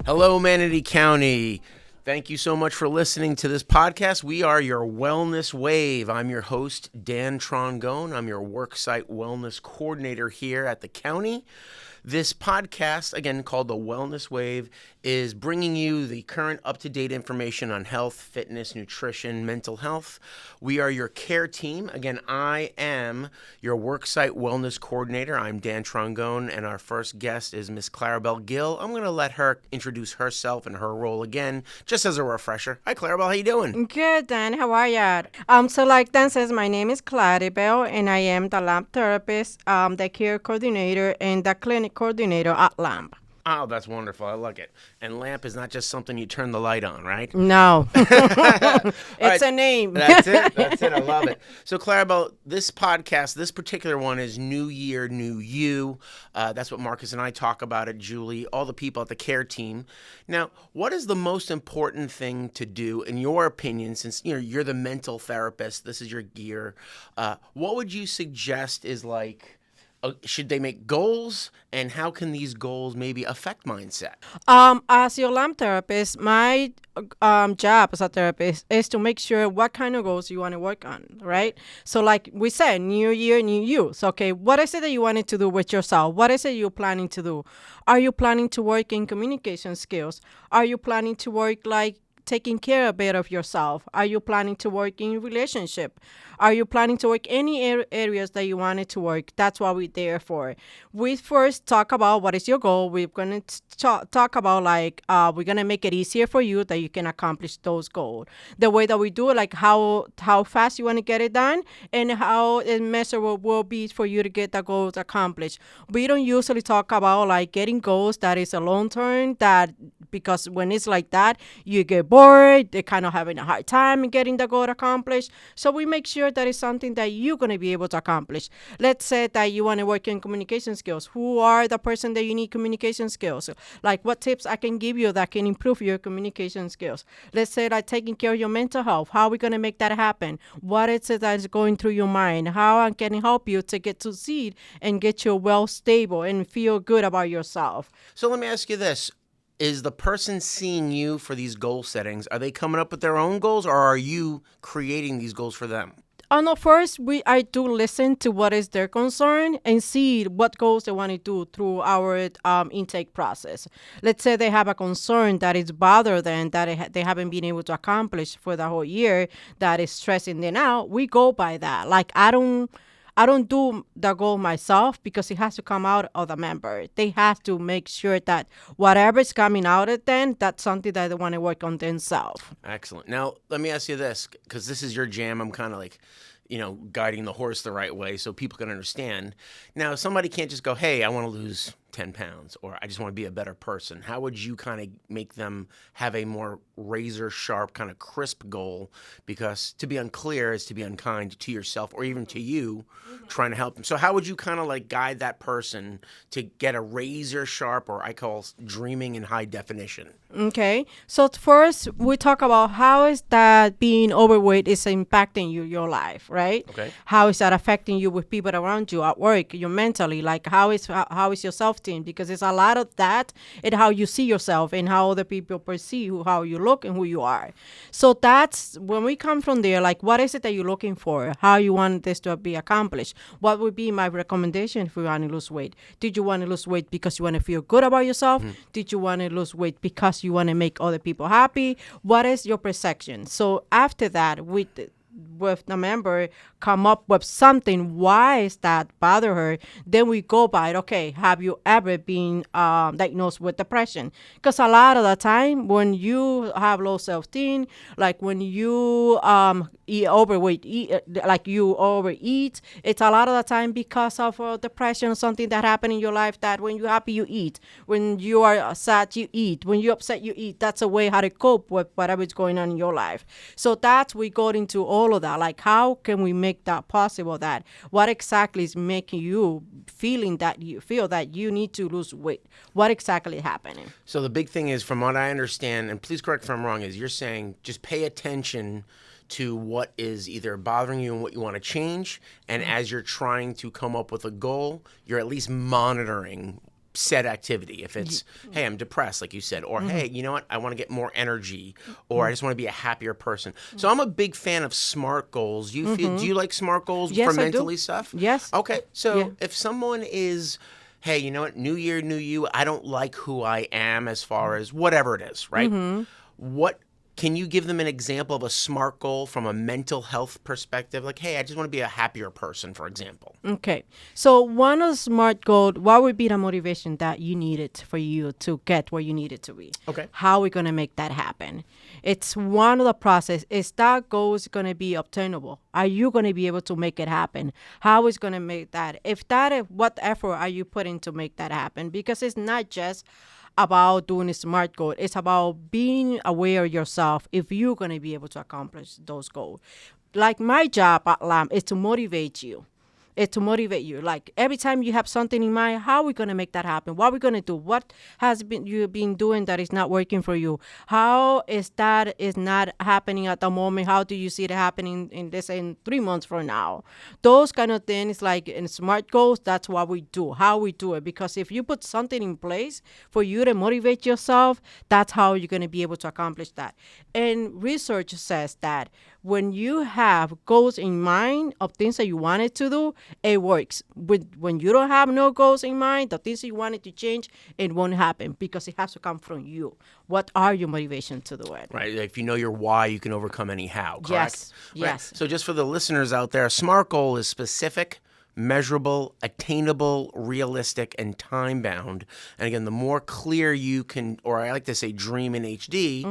Hello, Manatee County. Thank you so much for listening to this podcast. We are your Wellness Wave. I'm your host, Dan Trongone. I'm your worksite wellness coordinator here at the county. This podcast, again called the Wellness Wave, is bringing you the current up-to-date information on health, fitness, nutrition, mental health. We are your care team. Again, I am your worksite wellness coordinator. I'm Dan Trongone, and our first guest is Miss Clarabelle Gill. I'm going to let her introduce herself and her role again, just as a refresher. Hi, Clarabelle. How you doing? Good, Dan. How are ya? So like Dan says, my name is Claribel, and I am the lab therapist, the care coordinator, and the clinic coordinator at LAMP. Oh, that's wonderful. I like it. And lamp is not just something you turn the light on, right? No. It's right. a name. That's it. That's it. I love it. So, Clarabelle, this podcast, this particular one is New Year, New You. That's what Marcus and I talk about at Julie, all the people at the care team. Now, what is the most important thing to do, in your opinion, since you're the mental therapist, this is your gear, what would you suggest is like, should they make goals, and how can these goals maybe affect mindset? As your LAMP therapist, my job as a therapist is to make sure what kind of goals you want to work on, right? So like we said, new year, new you. So, okay, what is it that you wanted to do with yourself? What is it you're planning to do? Are you planning to work in communication skills? Are you planning to work like taking care a bit of yourself? Are you planning to work in relationship? Are you planning to work any areas that you wanted to work? That's what we're there for. We first talk about what is your goal. We're going to talk about like we're going to make it easier for you that you can accomplish those goals. The way that we do it, like how fast you want to get it done and how measurable will be for you to get the goals accomplished. We don't usually talk about like getting goals that is a long term, that because when it's like that, you get bored, they're kind of having a hard time in getting the goal accomplished. So we make sure that is something that you're going to be able to accomplish. Let's say that you want to work in communication skills. Who are the person that you need communication skills? Like what tips I can give you that can improve your communication skills? Let's say like taking care of your mental health. How are we going to make that happen? What is it that is going through your mind? How I can help you to get to seed and get you well stable and feel good about yourself? So let me ask you this. Is the person seeing you for these goal settings, are they coming up with their own goals, or are you creating these goals for them? No, first, I do listen to what is their concern and see what goals they want to do through our intake process. Let's say they have a concern that is bother them, that they haven't been able to accomplish for the whole year, that is stressing them out. We go by that. Like, I don't do the goal myself because it has to come out of the member. They have to make sure that whatever is coming out of them, that's something that they want to work on themselves. Excellent. Now, let me ask you this, because this is your jam. I'm kind of like, guiding the horse the right way so people can understand. Now, somebody can't just go, hey, I want to lose 10 pounds, or I just want to be a better person. How would you kind of make them have a more razor sharp, kind of crisp goal? Because to be unclear is to be unkind to yourself or even to you trying to help them. So how would you kind of like guide that person to get a razor sharp, or I call dreaming in high definition? Okay. So first, we talk about how is that being overweight is impacting your life, right? Okay. How is that affecting you with people around you at work, you mentally? Like how is your self-esteem? Because it's a lot of that and how you see yourself and how other people perceive how you look and who you are. So that's when we come from there, like what is it that you're looking for? How you want this to be accomplished? What would be my recommendation if you want to lose weight? Did you want to lose weight because you want to feel good about yourself? Mm-hmm. Did you want to lose weight because you want to make other people happy? What is your perception? So after that, with the member come up with something, why is that bother her, then we go by it. Okay, have you ever been diagnosed with depression? Because a lot of the time when you have low self-esteem, like when you like you overeat, it's a lot of the time because of depression, something that happened in your life, that when you're happy you eat, when you are sad you eat, when you're upset you eat. That's a way how to cope with whatever is going on in your life. So that's we go into all of that, like how can we make that possible, that what exactly is making you feeling that you feel that you need to lose weight, what exactly is happening. So the big thing is, from what I understand, and please correct if I'm wrong, is you're saying just pay attention to what is either bothering you and what you want to change, and as you're trying to come up with a goal, you're at least monitoring said activity. If it's, hey, I'm depressed, like you said, or hey, you know what, I want to get more energy, or I just want to be a happier person. So I'm a big fan of SMART goals. Do you like SMART goals Yes, for I mentally do. stuff? Yes. Okay. So Yeah. if someone is, hey, you know what, new year, new you, I don't like who I am as far as whatever it is, right? What can you give them an example of a SMART goal from a mental health perspective? Like, hey, I just want to be a happier person, for example. Okay. So one of the SMART goals, what would be the motivation that you needed for you to get where you needed to be? Okay. How are we going to make that happen? It's one of the process. Is that goal is going to be obtainable? Are you going to be able to make it happen? How is going to make that? If that, what effort are you putting to make that happen? Because it's not just about doing a SMART goal. It's about being aware of yourself if you're going to be able to accomplish those goals. Like my job at LAM is to motivate you. It's to motivate you. Like every time you have something in mind, how are we going to make that happen? What are we going to do? What has been you been doing that is not working for you? How is that is not happening at the moment? How do you see it happening in 3 months from now? Those kind of things, like in SMART goals, that's what we do. How we do it. Because if you put something in place for you to motivate yourself, that's how you're going to be able to accomplish that. And research says that when you have goals in mind of things that you wanted to do, it works. When you don't have no goals in mind, the things you wanted to change, it won't happen because it has to come from you. What are your motivation to do it? Right. If you know your why, you can overcome any how, correct? Yes. Right. Yes. So just for the listeners out there, a SMART goal is specific, measurable, attainable, realistic, and time-bound. And again, the more clear you can, or I like to say dream in HD,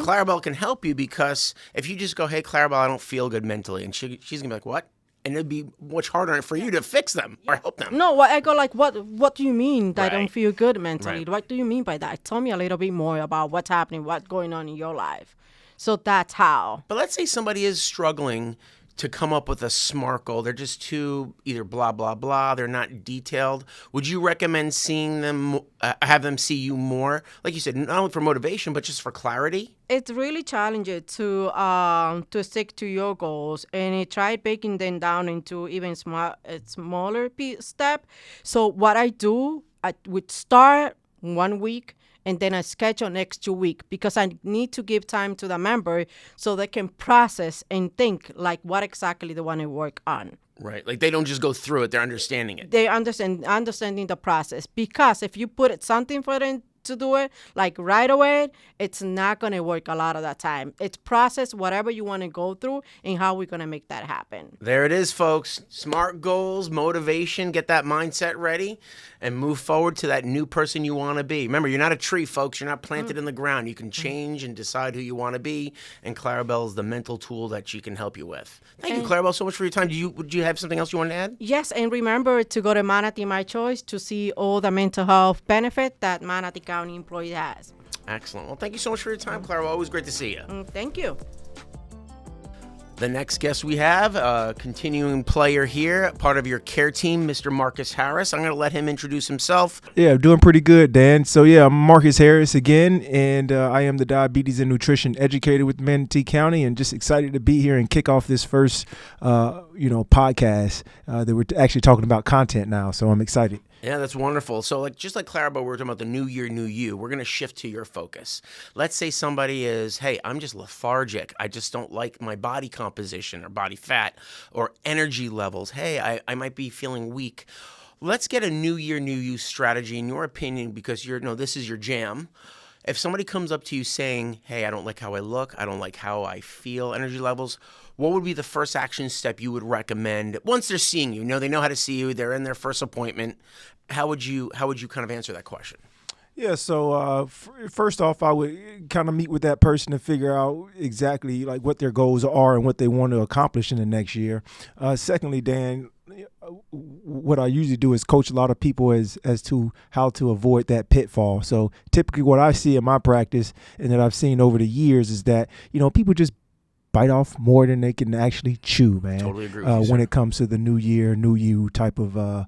Clarabelle can help you, because if you just go, hey, Clarabelle, I don't feel good mentally, and she's going to be like, what? And it'd be much harder for you to fix them or help them. No, I go like, what do you mean that I don't Right. feel good mentally? Right. What do you mean by that? Tell me a little bit more about what's happening, what's going on in your life. So that's how. But let's say somebody is struggling to come up with a SMART goal. They're just too either blah, blah, blah. They're not detailed. Would you recommend seeing them, have them see you more? Like you said, not only for motivation, but just for clarity? It's really challenging to stick to your goals, and I try breaking them down into even smaller step. So what I do, I would start 1 week, and then I schedule next 2 weeks, because I need to give time to the member so they can process and think like what exactly they want to work on. Right. Like they don't just go through it, they're understanding it. They understanding the process, because if you put it something for them to do it like right away, it's not going to work a lot of the time. It's process whatever you want to go through and how we're going to make that happen. There it is, folks. SMART goals, motivation, get that mindset ready, and move forward to that new person you want to be. Remember, you're not a tree, folks. You're not planted in the ground. You can change and decide who you want to be, and Clarabelle is the mental tool that she can help you with. Thank you, Clarabelle, so much for your time. Would you have something else you want to add? Yes, and remember to go to Manatee YourChoice to see all the mental health benefit that Manatee County employee has. Excellent. Well, thank you so much for your time, Clarabelle. Always great to see you. Thank you. The next guest we have, a continuing player here, part of your care team, Mr. Marcus Harris. I'm going to let him introduce himself. Yeah, doing pretty good, Dan. So, yeah, I'm Marcus Harris again, and I am the diabetes and nutrition educator with Manatee County, and just excited to be here and kick off this first, podcast that we're actually talking about content now. So I'm excited. Yeah, that's wonderful. So just like Clarabelle, we're talking about the new year, new you. We're going to shift to your focus. Let's say somebody is, hey, I'm just lethargic. I just don't like my body composition or body fat or energy levels. Hey, I might be feeling weak. Let's get a new year, new you strategy in your opinion, because this is your jam. If somebody comes up to you saying, hey, I don't like how I look, I don't like how I feel, energy levels, what would be the first action step you would recommend once they're seeing you? They know how to see you, they're in their first appointment. How would you kind of answer that question? Yeah, so first off, I would kind of meet with that person to figure out exactly like what their goals are and what they want to accomplish in the next year. Secondly, Dan, what I usually do is coach a lot of people as to how to avoid that pitfall. So typically what I see in my practice and that I've seen over the years is that, people just bite off more than they can actually chew, man. Totally agree with you, when sir. it comes to the new year, new you type of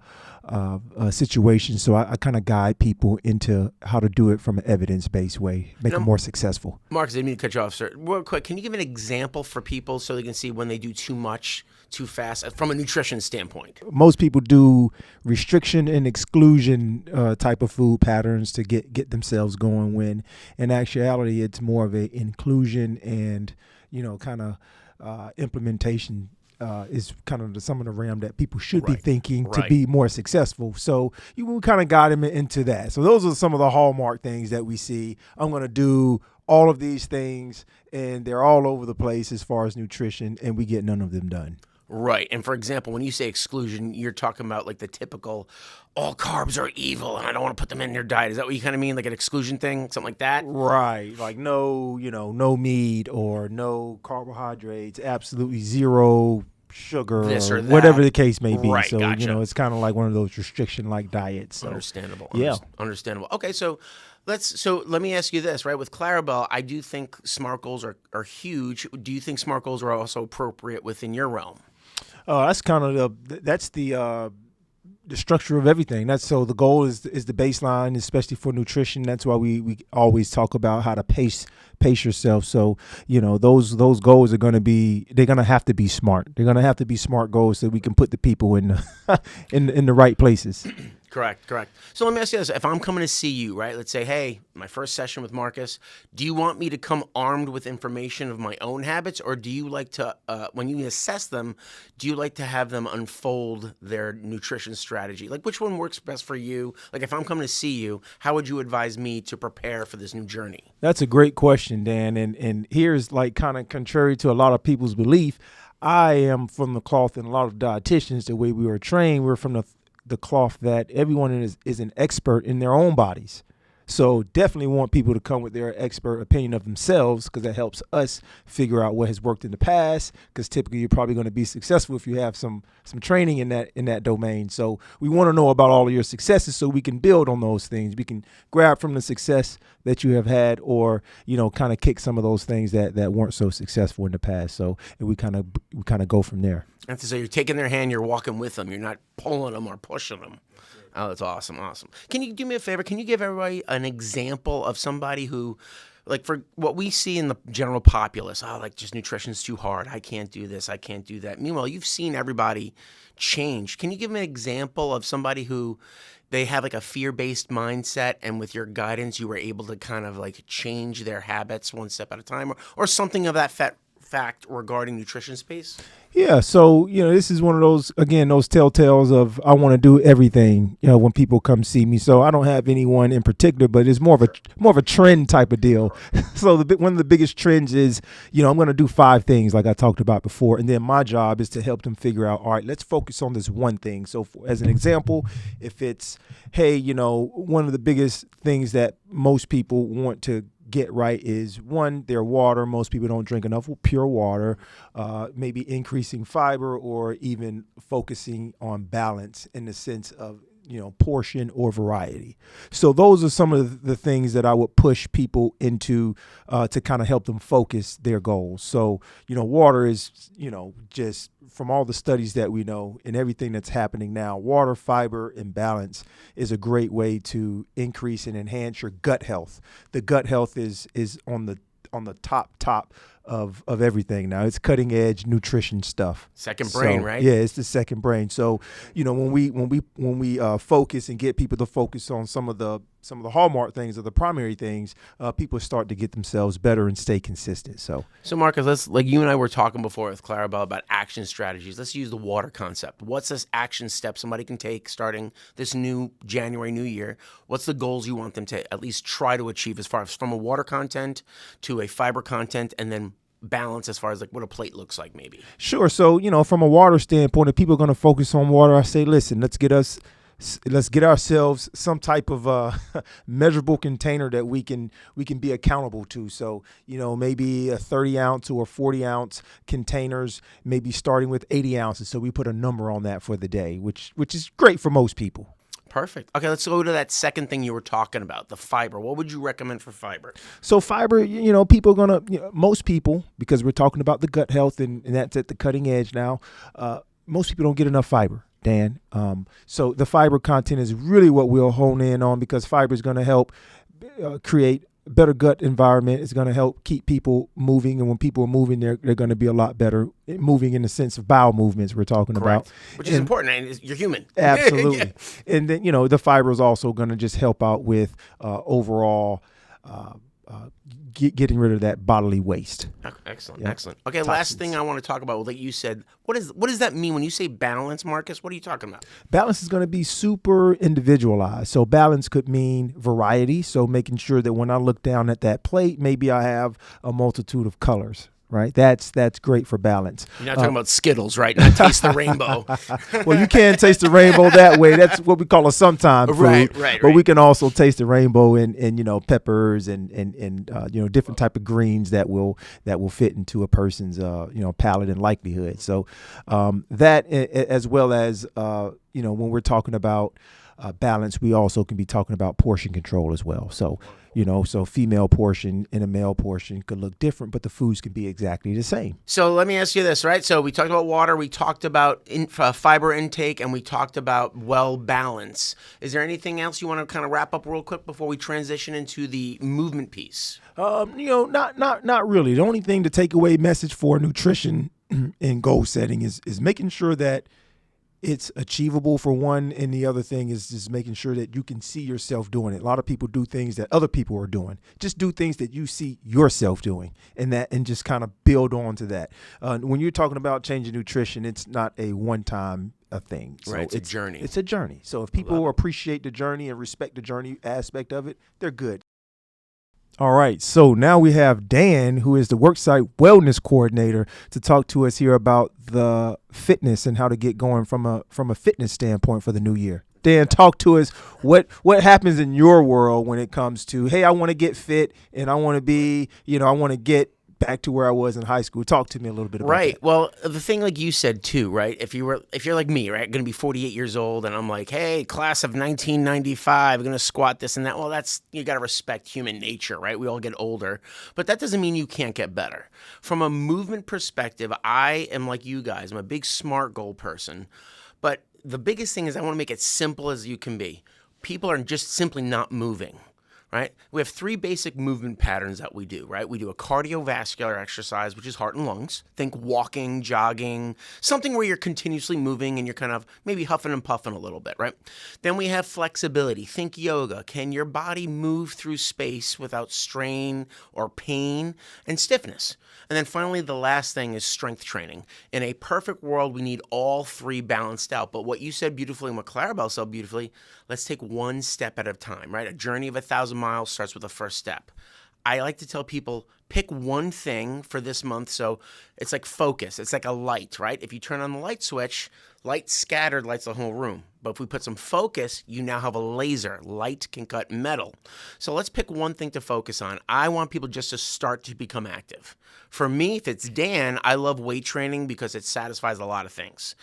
situation. So I kind of guide people into how to do it from an evidence-based way, make them more successful. Marcus, I didn't mean to cut you off, sir. Real quick, can you give an example for people so they can see when they do too much too fast from a nutrition standpoint? Most people do restriction and exclusion type of food patterns to get themselves going, when in actuality it's more of a inclusion and kind of implementation is kind of some of the realm that people should be thinking to be more successful. So we kind of got them into that. So those are some of the hallmark things that we see. I'm going to do all of these things, and they're all over the place as far as nutrition, and we get none of them done. Right. And for example, when you say exclusion, you're talking about like the typical all carbs are evil and I don't want to put them in your diet. Is that what you kind of mean? Like an exclusion thing, something like that? Right. Like no meat or no carbohydrates, absolutely zero sugar, this or that, whatever the case may be. Right, So, gotcha. It's kind of like one of those restriction-like diets. So. Understandable. Yeah. Understandable. Okay, so let me ask you this, right? With Clarabelle, I do think SMART goals are huge. Do you think SMART goals are also appropriate within your realm? That's kind of the structure of everything. So the goal is the baseline, especially for nutrition. That's why we always talk about how to pace yourself. So those goals are going to have to be smart. They're going to have to be SMART goals so we can put the people in in the right places. Correct. So let me ask you this. If I'm coming to see you, right, let's say, hey, my first session with Marcus, do you want me to come armed with information of my own habits, or do you like to, when you assess them, do you like to have them unfold their nutrition strategy? Like, which one works best for you? Like, if I'm coming to see you, how would you advise me to prepare for this new journey? That's a great question, Dan. And here's like kind of contrary to a lot of people's belief. I am from the cloth, and a lot of dietitians, the way we were trained, we're from the cloth that everyone is an expert in their own bodies. So definitely want people to come with their expert opinion of themselves, because that helps us figure out what has worked in the past, because typically you're probably going to be successful if you have some training in that domain. So we want to know about all of your successes so we can build on those things. We can grab from the success that you have had, or kind of kick some of those things that weren't so successful in the past. So we kind of go from there. And so you're taking their hand, you're walking with them, you're not pulling them or pushing them. Oh, that's awesome. Can you do me a favor? Can you give everybody an example of somebody who, like, for what we see in the general populace, like just nutrition's too hard, I can't do this, I can't do that. Meanwhile, you've seen everybody change. Can you give me an example of somebody who they have like a fear-based mindset, and with your guidance, you were able to kind of like change their habits one step at a time, or something of that fact regarding nutrition space? Yeah, so this is one of those telltales of I want to do everything. When people come see me, so I don't have anyone in particular, but it's more of a trend type of deal. So one of the biggest trends is I'm going to do 5 things like I talked about before, and then my job is to help them figure out, all right, let's focus on this one thing. So as an example, if it's one of the biggest things that most people want to get right is, one, their water. Most people don't drink enough pure water. Maybe increasing fiber, or even focusing on balance in the sense of portion or variety. So those are some of the things that I would push people into to kind of help them focus their goals. So water is just from all the studies that we know and everything that's happening now, water, fiber, and balance is a great way to increase and enhance your gut health. The gut health is on the top of everything now. It's cutting edge nutrition stuff. Second brain, right? Yeah, it's the second brain. So when we focus and get people to focus on some of the hallmark things or the primary things, people start to get themselves better and stay consistent. So Marcus, let's, like you and I were talking before with Clarabelle about action strategies. Let's use the water concept. What's this action step somebody can take starting this new January, new year? What's the goals you want them to at least try to achieve, as far as from a water content to a fiber content, and then balance as far as like what a plate looks like maybe? Sure. So, from a water standpoint, if people are going to focus on water, I say, listen, let's get ourselves some type of measurable container that we can be accountable to. So, maybe a 30 ounce or 40 ounce containers, maybe starting with 80 ounces. So we put a number on that for the day, which is great for most people. Perfect. Okay, let's go to that second thing you were talking about, the fiber. What would you recommend for fiber? So fiber, people are going to, most people, because we're talking about the gut health and that's at the cutting edge now, most people don't get enough fiber, Dan. So the fiber content is really what we'll hone in on, because fiber is going to help create better gut environment is going to help keep people moving. And when people are moving, they're going to be a lot better moving in the sense of bowel movements we're talking Correct. about. Which is important. And you're human. Absolutely. Yeah. And then, the fiber is also going to just help out with overall getting rid of that bodily waste. Excellent. Yeah. Excellent. Okay. Toxins. Last thing I want to talk about that you said, what does that mean when you say balance, Marcus? What are you talking about? Balance is going to be super individualized. So balance could mean variety. So making sure that when I look down at that plate, maybe I have a multitude of colors. Right, that's great for balance. You're not talking about Skittles, right? Not taste the rainbow. Well, you can taste the rainbow that way. That's what we call a sometime food. Right. But we can also taste the rainbow in peppers and different type of greens that will fit into a person's palate and likelihood. So that as well as when we're talking about balance, we also can be talking about portion control as well. So. So female portion and a male portion could look different, but the foods can be exactly the same. So let me ask you this, right? So we talked about water, we talked about fiber intake, and we talked about well balance. Is there anything else you want to kind of wrap up real quick before we transition into the movement piece? Not really. The only thing to take away message for nutrition and goal setting is making sure that it's achievable for one, and the other thing is just making sure that you can see yourself doing it. A lot of people do things that other people are doing. Just do things that you see yourself doing, and just kind of build on to that. When you're talking about changing nutrition, it's not a one-time thing. So right, it's a journey. It's a journey. So if people appreciate the journey and respect the journey aspect of it, they're good. All right, so now we have Dan, who is the worksite wellness coordinator, to talk to us here about the fitness and how to get going from a fitness standpoint for the new year. Dan, talk to us. What happens in your world when it comes to, hey, I want to get fit and I want to be, I want to get back to where I was in high school. Talk to me a little bit about that. Well, the thing like you said too, right? If you're like me, right, going to be 48 years old, and I'm like, hey, class of 1995, going to squat this and that. Well, you got to respect human nature, right? We all get older, but that doesn't mean you can't get better. From a movement perspective, I am like you guys. I'm a big SMART goal person, but the biggest thing is I want to make it simple as you can be. People are just simply not moving. Right? We have 3 basic movement patterns that we do, right? We do a cardiovascular exercise, which is heart and lungs. Think walking, jogging, something where you're continuously moving and you're kind of maybe huffing and puffing a little bit, right? Then we have flexibility. Think yoga. Can your body move through space without strain or pain and stiffness? And then finally, the last thing is strength training. In a perfect world, we need all 3 balanced out. But what you said beautifully and what Clarabelle said beautifully, let's take one step at a time, right? A journey of 1,000 miles starts with the first step. I like to tell people, pick one thing for this month. So it's like focus. It's like a light, right? If you turn on the light switch, light scattered lights the whole room. But if we put some focus, you now have a laser. Light can cut metal. So let's pick one thing to focus on. I want people just to start to become active. For me, if it's Dan, I love weight training because it satisfies a lot of things.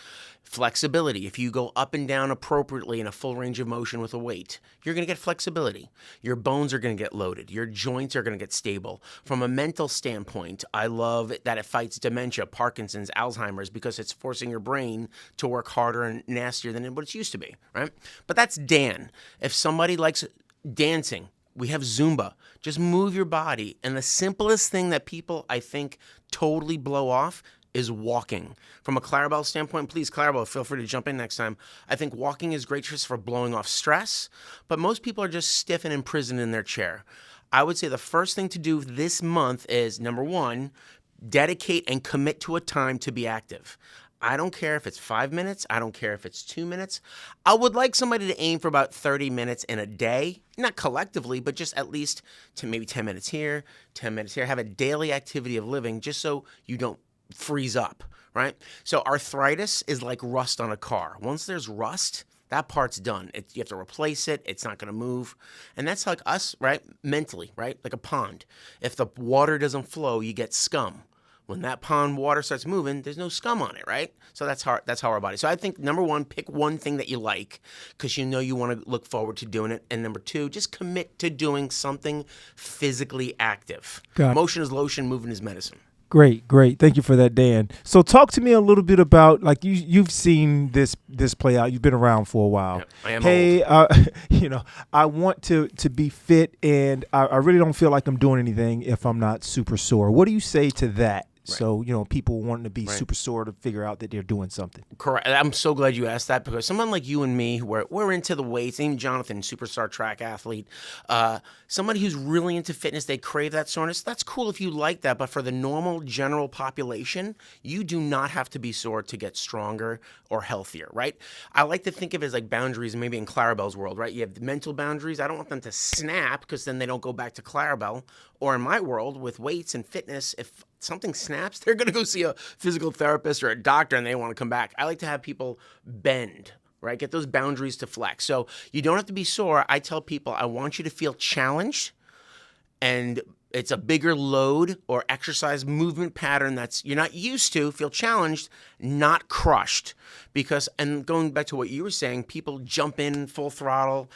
Flexibility. If you go up and down appropriately in a full range of motion with a weight, you're going to get flexibility. Your bones are going to get loaded. Your joints are going to get stable. From a mental standpoint, I love that it fights dementia, Parkinson's, Alzheimer's, because it's forcing your brain to work harder and nastier than what it used to be, right? But that's Dan. If somebody likes dancing, we have Zumba. Just move your body. And the simplest thing that people, I think, totally blow off is walking. From a Clarabelle standpoint, please, Clarabelle, feel free to jump in next time. I think walking is great just for blowing off stress, but most people are just stiff and imprisoned in their chair. I would say the first thing to do this month is, number 1, dedicate and commit to a time to be active. I don't care if it's 5 minutes. I don't care if it's 2 minutes. I would like somebody to aim for about 30 minutes in a day, not collectively, but just at least to maybe 10 minutes here, 10 minutes here. Have a daily activity of living just so you don't freeze up, right? So arthritis is like rust on a car. Once there's rust, that part's done. You have to replace it. It's not going to move. And that's like us, right? Mentally, right? Like a pond. If the water doesn't flow, you get scum. When that pond water starts moving, there's no scum on it, right? So that's how our body. So I think, number 1, pick one thing that you like because you know you want to look forward to doing it. And number 2, just commit to doing something physically active. Got it. Motion is lotion, movement is medicine. Great, great. Thank you for that, Dan. So talk to me a little bit about, like, you've seen this play out. You've been around for a while. Yeah, I am Hey, old. I want to be fit, and I really don't feel like I'm doing anything if I'm not super sore. What do you say to that? Right. So, people wanting to be Right. super sore to figure out that they're doing something. Correct. I'm so glad you asked that, because someone like you and me, we're into the weights. Even Jonathan, superstar track athlete, somebody who's really into fitness, they crave that soreness. That's cool if you like that, but for the normal general population, you do not have to be sore to get stronger or healthier, right? I like to think of it as like boundaries, maybe in Clarabelle's world, right? You have the mental boundaries. I don't want them to snap, because then they don't go back to Clarabelle. Or in my world with weights and fitness, if something snaps, they're going to go see a physical therapist or a doctor, and they want to come back. I like to have people bend, right? Get those boundaries to flex. So you don't have to be sore. I tell people, I want you to feel challenged, and it's a bigger load or exercise movement pattern that's you're not used to, feel challenged, not crushed. Because, and going back to what you were saying, people jump in full throttle.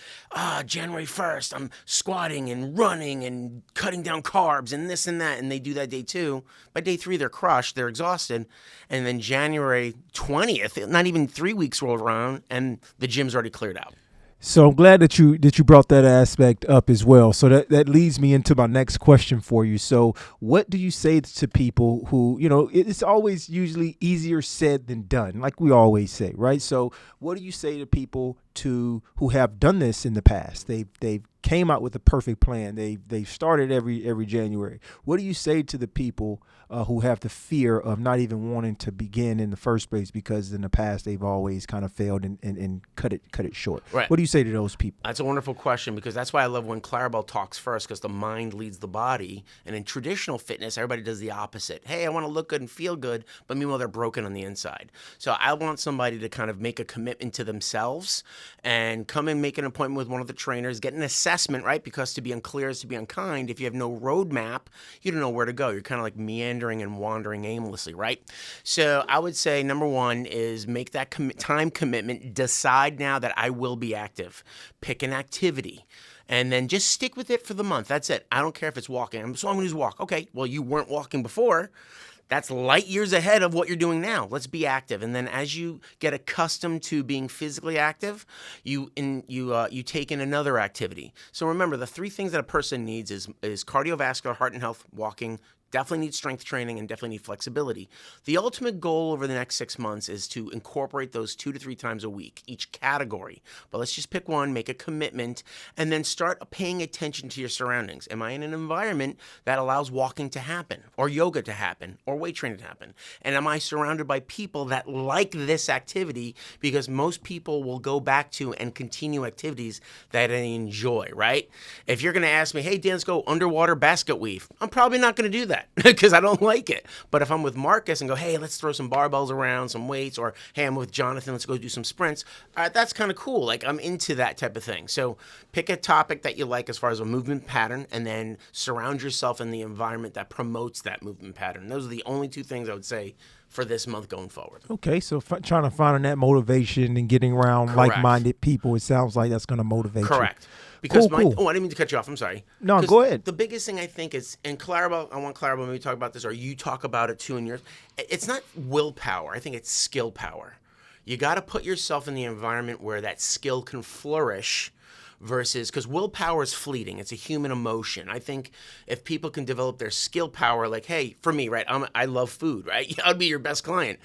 January 1st, I'm squatting and running and cutting down carbs and this and that. And they do that day 2. By day 3, they're crushed, they're exhausted. And then January 20th, not even 3 weeks rolled around, and the gym's already cleared out. So I'm glad that you brought that aspect up as well. So that leads me into my next question for you. So what do you say to people who, it's always usually easier said than done, like we always say, right? So what do you say to people who have done this in the past? They've came out with a perfect plan. They've started every January. What do you say to the people who have the fear of not even wanting to begin in the first place, because in the past they've always kind of failed and cut it short? Right. What do you say to those people? That's a wonderful question, because that's why I love when Clarabelle talks first, because the mind leads the body. And in traditional fitness, everybody does the opposite. Hey, I want to look good and feel good, but meanwhile, they're broken on the inside. So I want somebody to kind of make a commitment to themselves and come and make an appointment with one of the trainers, get an assessment, right? Because to be unclear is to be unkind. If you have no roadmap, you don't know where to go. You're kind of like meandering and wandering aimlessly, right? So I would say number one is make that time commitment. Decide now that I will be active. Pick an activity. And then just stick with it for the month. That's it. I don't care if it's walking. So I'm going to walk. Okay, well, you weren't walking before. That's light years ahead of what you're doing now. Let's be active. And then as you get accustomed to being physically active, you take in another activity. So remember, the 3 things that a person needs is cardiovascular, heart and health, walking, definitely need strength training, and definitely need flexibility. The ultimate goal over the next 6 months is to incorporate those 2 to 3 times a week, each category. But let's just pick one, make a commitment, and then start paying attention to your surroundings. Am I in an environment that allows walking to happen, or yoga to happen, or weight training to happen? And am I surrounded by people that like this activity? Because most people will go back to and continue activities that they enjoy, right? If you're going to ask me, hey, Dan, let's go underwater basket weave, I'm probably not going to do that. Because I don't like it. But if I'm with Marcus and go, hey, let's throw some barbells around, some weights, or hey, I'm with Jonathan, let's go do some sprints, that's kind of cool. Like, I'm into that type of thing. So pick a topic that you like as far as a movement pattern, and then surround yourself in the environment that promotes that movement pattern. Those are the only 2 things I would say for this month going forward. Okay, so trying to find that motivation and getting around Correct. like-minded people, it sounds like that's going to motivate you. Correct. Because cool. Oh, I didn't mean to cut you off. I'm sorry. No, go ahead. The biggest thing I think is, and Clarabelle, I want Clarabelle maybe talk about this, or you talk about it too in yours. It's not willpower. I think it's skill power. You got to put yourself in the environment where that skill can flourish, versus, because willpower is fleeting. It's a human emotion. I think if people can develop their skill power, like, hey, for me, right, I love food, right? I'll be your best client.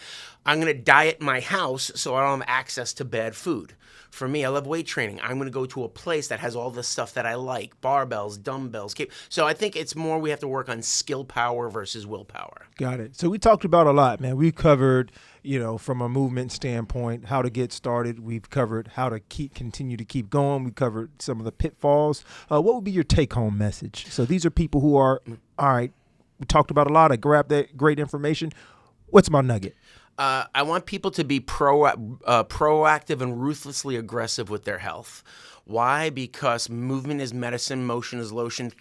I'm going to diet my house so I don't have access to bad food. For me, I love weight training. I'm going to go to a place that has all the stuff that I like, barbells, dumbbells. So I think it's more we have to work on skill power versus willpower. Got it. So we talked about a lot, man. We covered, from a movement standpoint, how to get started. We've covered how to continue to keep going. We covered some of the pitfalls. What would be your take-home message? So these are people who are, all right, we talked about a lot. I grabbed that great information. What's my nugget? I want people to be proactive and ruthlessly aggressive with their health. Why? Because movement is medicine, motion is lotion.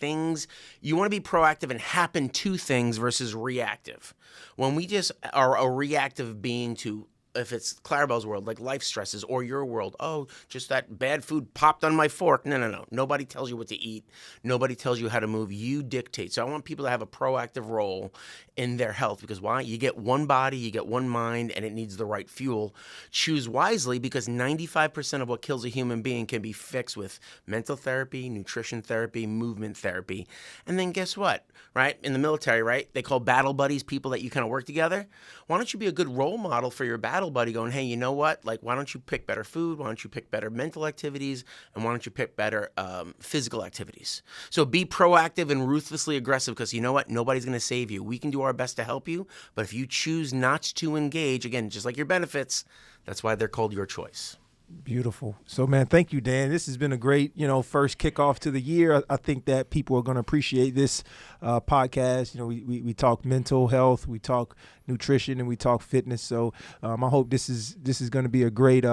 You want to be proactive and happen to things versus reactive. When we just are a reactive being to if it's Clarabelle's world, like life stresses, or your world, oh, just that bad food popped on my fork. No. Nobody tells you what to eat. Nobody tells you how to move. You dictate. So I want people to have a proactive role in their health, because why? You get one body, you get one mind, and it needs the right fuel. Choose wisely, because 95% of what kills a human being can be fixed with mental therapy, nutrition therapy, movement therapy. And then guess what, right? In the military, right? They call battle buddies people that you kind of work together. Why don't you be a good role model for your battle buddy, going, hey, you know what? Like, why don't you pick better food? Why don't you pick better mental activities? And why don't you pick better physical activities? So be proactive and ruthlessly aggressive, because you know what? Nobody's going to save you. We can do our best to help you, but if you choose not to engage, again, just like your benefits, that's why they're called your choice. Beautiful. So, man, thank you, Dan. This has been a great, first kickoff to the year. I think that people are going to appreciate this podcast. We talk mental health, we talk nutrition, and we talk fitness. So I hope this is going to be a great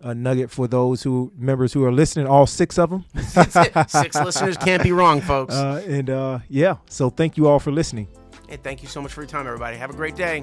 nugget for those members who are listening, all 6 of them. 6 listeners can't be wrong, folks. So thank you all for listening. Hey, thank you so much for your time, everybody. Have a great day.